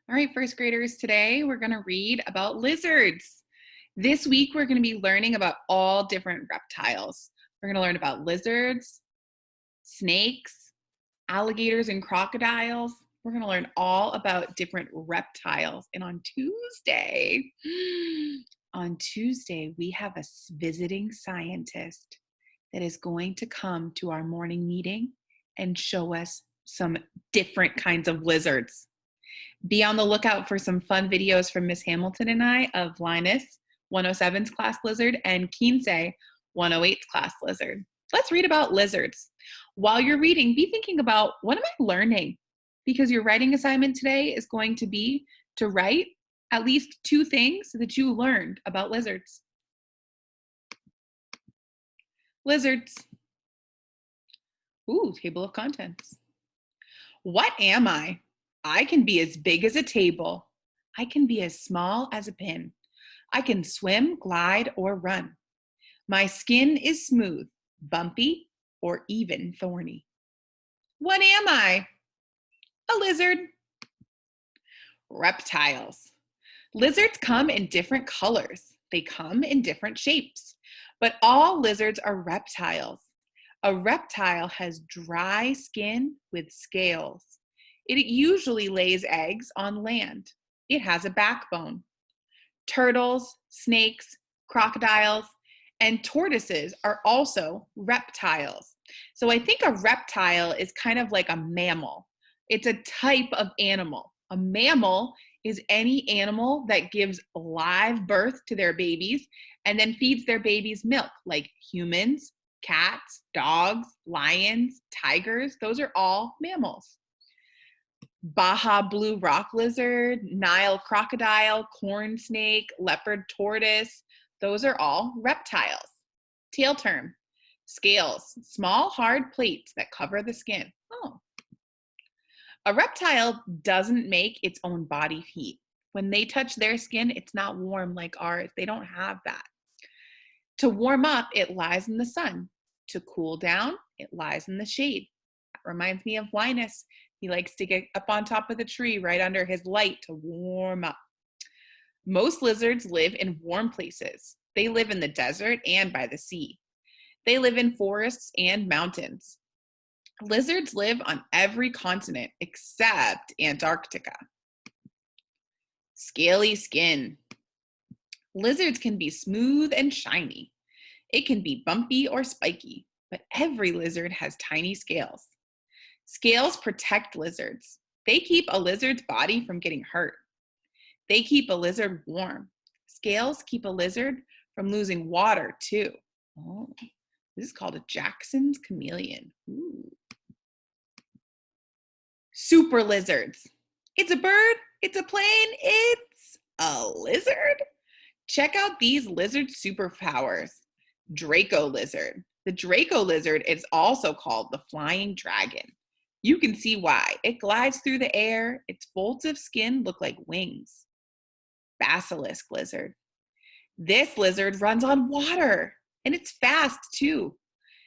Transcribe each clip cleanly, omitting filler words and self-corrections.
All right, first graders, today we're going to read about lizards. This week we're going to be learning about all different reptiles. We're going to learn about lizards, snakes, alligators, and crocodiles. We're going to learn all about different reptiles. And on Tuesday, we have a visiting scientist that is going to come to our morning meeting and show us some different kinds of lizards. Be on the lookout for some fun videos from Miss Hamilton and I of Linus, 107's class lizard, and Kinsey, 108's class lizard. Let's read about lizards. While you're reading, be thinking about, what am I learning? Because your writing assignment today is going to be to write at least 2 things that you learned about lizards. Lizards. Ooh, table of contents. What am I? I can be as big as a table. I can be as small as a pin. I can swim, glide, or run. My skin is smooth, bumpy, or even thorny. What am I? A lizard. Reptiles. Lizards come in different colors. They come in different shapes. But all lizards are reptiles. A reptile has dry skin with scales. It usually lays eggs on land. It has a backbone. Turtles, snakes, crocodiles, and tortoises are also reptiles. So I think a reptile is kind of like a mammal. It's a type of animal. A mammal is any animal that gives live birth to their babies and then feeds their babies milk, like humans, cats, dogs, lions, tigers. Those are all mammals. Baja blue rock lizard, Nile crocodile, corn snake, leopard tortoise, those are all reptiles. Tail term, scales, small hard plates that cover the skin. Oh. A reptile doesn't make its own body heat. When they touch their skin, it's not warm like ours. They don't have that. To warm up, it lies in the sun. To cool down, it lies in the shade. That reminds me of Linus. He likes to get up on top of the tree right under his light to warm up. Most lizards live in warm places. They live in the desert and by the sea. They live in forests and mountains. Lizards live on every continent except Antarctica. Scaly skin. Lizards can be smooth and shiny. It can be bumpy or spiky, but every lizard has tiny scales. Scales protect lizards. They keep a lizard's body from getting hurt. They keep a lizard warm. Scales keep a lizard from losing water too. Oh, this is called a Jackson's chameleon. Ooh. Super lizards. It's a bird, it's a plane, it's a lizard. Check out these lizard superpowers. Draco lizard. The Draco lizard is also called the flying dragon. You can see why. It glides through the air. Its folds of skin look like wings. Basilisk lizard. This lizard runs on water, and it's fast too.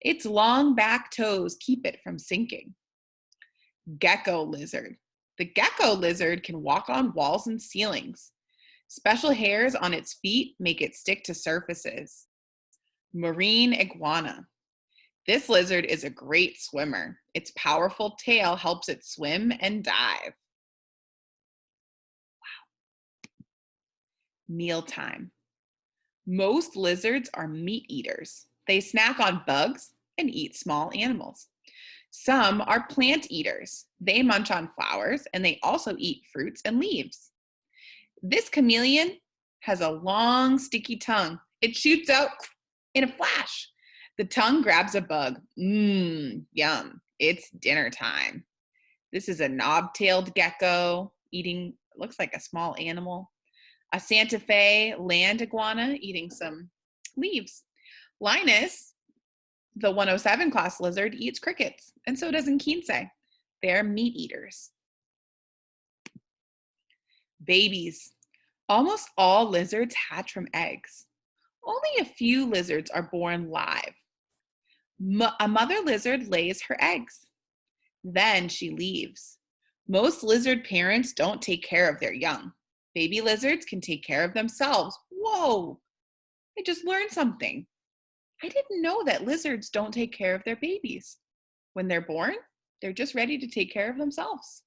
Its long back toes keep it from sinking. Gecko lizard. The gecko lizard can walk on walls and ceilings. Special hairs on its feet make it stick to surfaces. Marine iguana. This lizard is a great swimmer. Its powerful tail helps it swim and dive. Wow. Mealtime. Most lizards are meat eaters. They snack on bugs and eat small animals. Some are plant eaters. They munch on flowers and they also eat fruits and leaves. This chameleon has a long, sticky tongue. It shoots out in a flash. The tongue grabs a bug. Yum. It's dinner time. This is a knob-tailed gecko eating, looks like a small animal. A Santa Fe land iguana eating some leaves. Linus, the 107 class lizard, eats crickets, and so does Kinsey. They're meat eaters. Babies. Almost all lizards hatch from eggs. Only a few lizards are born live. A mother lizard lays her eggs. Then she leaves. Most lizard parents don't take care of their young. Baby lizards can take care of themselves. Whoa, I just learned something. I didn't know that lizards don't take care of their babies. When they're born, they're just ready to take care of themselves.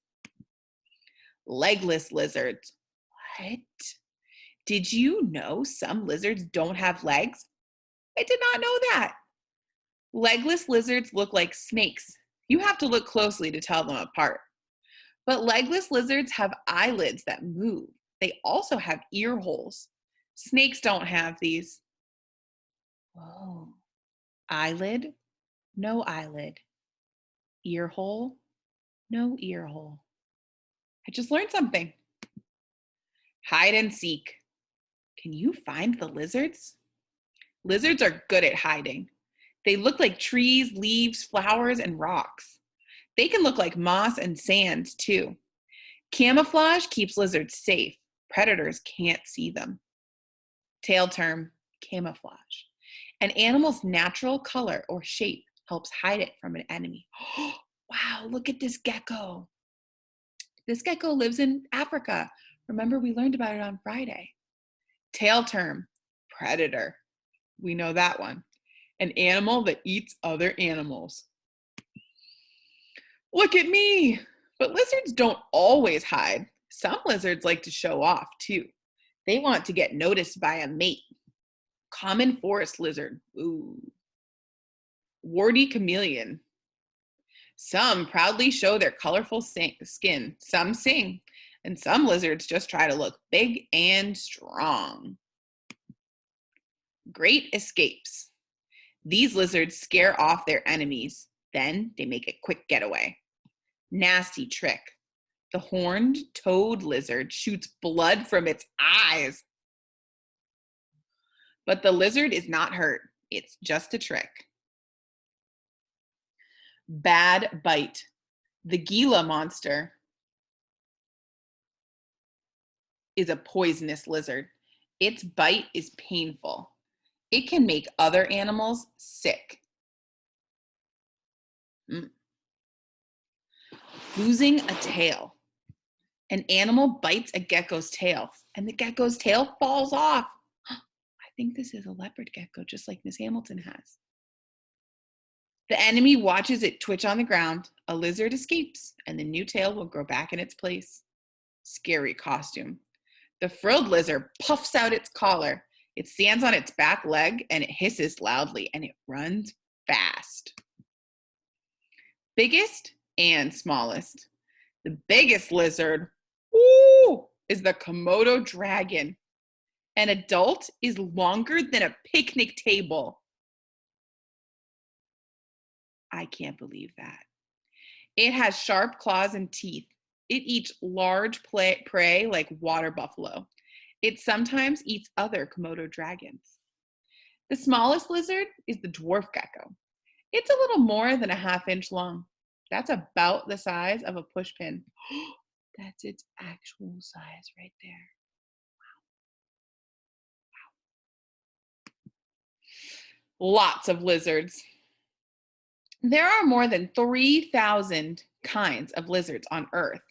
Legless lizards. What? Did you know some lizards don't have legs? I did not know that. Legless lizards look like snakes. You have to look closely to tell them apart. But legless lizards have eyelids that move. They also have ear holes. Snakes don't have these. Whoa. Eyelid, no eyelid. Ear hole, no ear hole. I just learned something. Hide and seek. Can you find the lizards? Lizards are good at hiding. They look like trees, leaves, flowers, and rocks. They can look like moss and sand too. Camouflage keeps lizards safe. Predators can't see them. Tail term, camouflage. An animal's natural color or shape helps hide it from an enemy. Wow, look at this gecko. This gecko lives in Africa. Remember, we learned about it on Friday. Tail term, predator. We know that one. An animal that eats other animals. Look at me. But lizards don't always hide. Some lizards like to show off too. They want to get noticed by a mate. Common forest lizard. Ooh. Warty chameleon. Some proudly show their colorful skin. Some sing. And some lizards just try to look big and strong. Great escapes. These lizards scare off their enemies. Then they make a quick getaway. Nasty trick. The horned toad lizard shoots blood from its eyes. But the lizard is not hurt. It's just a trick. Bad bite. The Gila monster is a poisonous lizard. Its bite is painful. It can make other animals sick. Losing a tail. An animal bites a gecko's tail, and the gecko's tail falls off. I think this is a leopard gecko, just like Miss Hamilton has. The enemy watches it twitch on the ground. A lizard escapes, and the new tail will grow back in its place. Scary costume. The frilled lizard puffs out its collar. It stands on its back leg, and it hisses loudly, and it runs fast. Biggest and smallest. The biggest lizard, is the Komodo dragon. An adult is longer than a picnic table. I can't believe that. It has sharp claws and teeth. It eats large prey like water buffalo. It sometimes eats other Komodo dragons. The smallest lizard is the dwarf gecko. It's a little more than a half-inch long. That's about the size of a pushpin. That's its actual size right there. Wow. Lots of lizards. There are more than 3,000 kinds of lizards on Earth.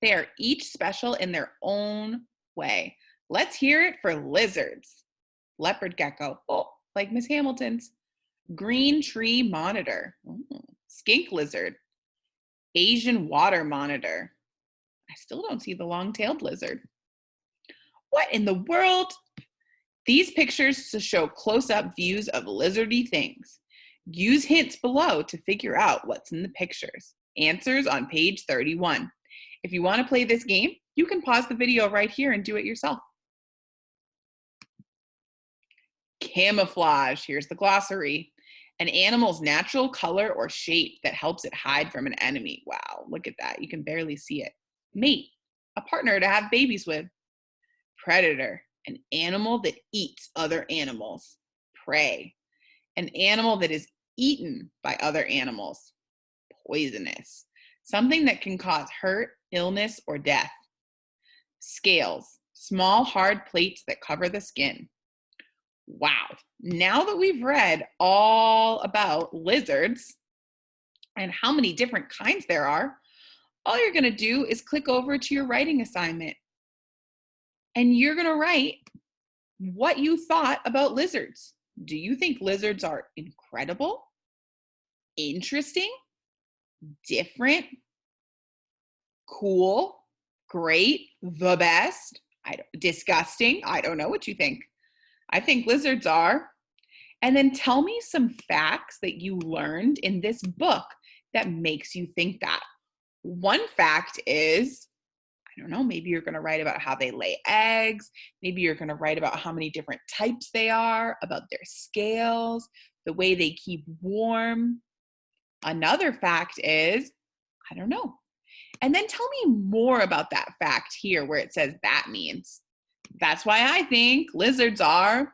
They are each special in their own way. Let's hear it for lizards. Leopard gecko, like Miss Hamilton's. Green tree monitor, skink lizard. Asian water monitor. I still don't see the long-tailed lizard. What in the world? These pictures show close-up views of lizardy things. Use hints below to figure out what's in the pictures. Answers on page 31. If you want to play this game, you can pause the video right here and do it yourself. Camouflage. Here's the glossary. An animal's natural color or shape that helps it hide from an enemy. Wow, look at that. You can barely see it. Mate, a partner to have babies with. Predator, an animal that eats other animals. Prey, an animal that is eaten by other animals. Poisonous, something that can cause hurt, illness, or death. Scales, small hard plates that cover the skin. Wow, now that we've read all about lizards and how many different kinds there are, All you're going to do is click over to your writing assignment and you're going to write what you thought about lizards. Do you think lizards are incredible, interesting, different, cool, great, the best, disgusting? I don't know what you think. I think lizards are. And then tell me some facts that you learned in this book that makes you think that. One fact is, I don't know, maybe you're going to write about how they lay eggs. Maybe you're going to write about how many different types they are, about their scales, the way they keep warm. Another fact is, I don't know. And then tell me more about that fact here where it says that means. That's why I think lizards are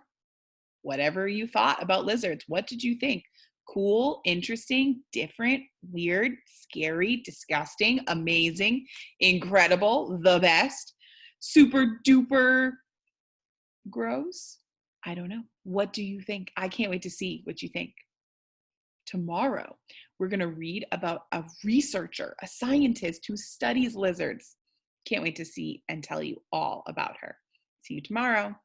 whatever you thought about lizards. What did you think? Cool, interesting, different, weird, scary, disgusting, amazing, incredible, the best, super duper gross? I don't know. What do you think? I can't wait to see what you think. Tomorrow, we're going to read about a researcher, a scientist who studies lizards. Can't wait to see and tell you all about her. See you tomorrow.